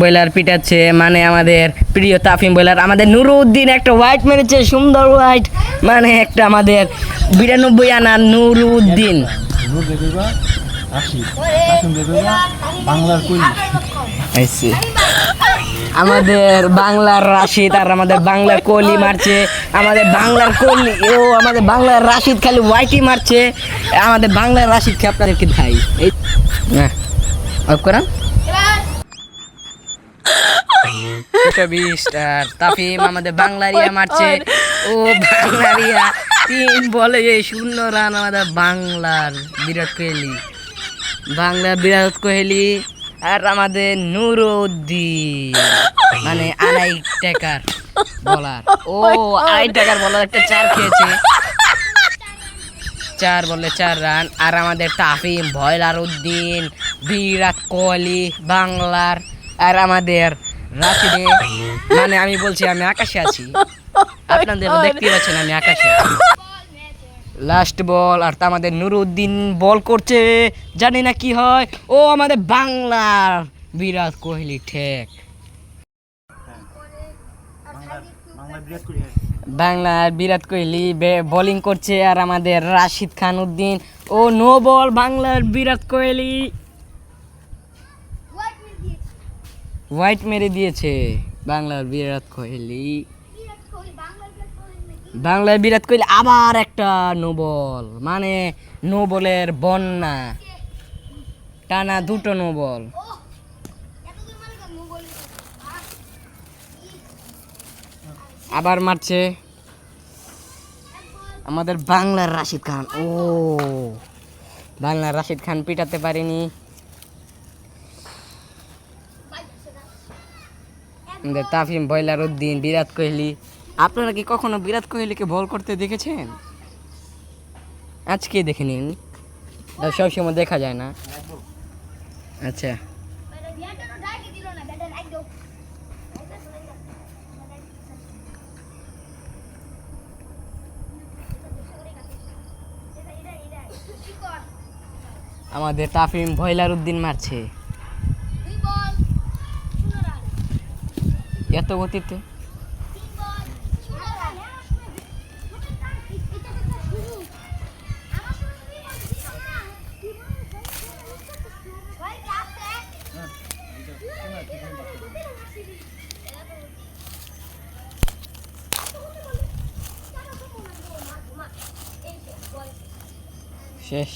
Boiler পিটাচ্ছে মানে আমাদের প্রিয় তাফিম বয়লার। আমাদের নুরুদ্দিন একটা হোয়াইট মেরেছে, সুন্দর হোয়াইট, মানে একটা আমাদের 92 আনার নুরুদ্দিন। আমাদের বাংলার রাশিদ আর আমাদের বাংলার কোহলি মারছে, আমাদের বাংলার কোহলি ও আমাদের বাংলার রাশিদ খালি হোয়াইটই মারছে, আমাদের বাংলার রাশিদকে আপনাদেরকে ধাই এই অফ করা আর তাফিম আমাদের বাংলারিয়া মারছে, ও বাংলারিয়া 3 বলে 0 রান আমাদের বাংলার বিরাট কোহলি, বাংলার বিরাট কোহলি আর আমাদের নুরুদ্দিন মানে আড়াই টাকার বলার, ও আড়াই টাকার বলার একটা 4 খেয়েছে, 4 বলে 4 রান। আর আমাদের তাফিম বয়লার উদ্দিন বিরাট কোহলি বাংলার আর আমাদের রাশিদে, মানে আমি বলছি আমি আকাশে আছি, আপনাদের দেখতে পাচ্ছেন আমি আকাশে। লাস্ট বল আর তা আমাদের নুরুদ্দিন বল করছে, জানি না কি হয়, ও আমাদের বাংলার বিরাট কোহলি ঠেক, বাংলার বিরাট কোহলি বোলিং করছে আর আমাদের রাশিদ খান উদ্দিন, ও নো বল, বাংলার বিরাট কোহলি হোয়াইট মেরে দিয়েছে, বাংলার বিরাট কোহলি, বাংলার বিরাট কোহলি আবার একটা নো বল, মানে নো বলের বন্যা, টানা 2টো নো বল। আবার মারছে আমাদের বাংলার রাশিদ খান, ও বাংলার রাশিদ খান পিটাতে পারেনি, আমাদের তাফিম বয়লার উদ্দিন বিরাট কোহলি। আপনারা কি কখনো বিরাট কোহলিকে বল করতে দেখেছেন? আজকে দেখে নিন, সবসময় দেখা যায় না। আচ্ছা আমাদের তাফিম বয়লার উদ্দিন মারছে এত গতিতে, শেষ।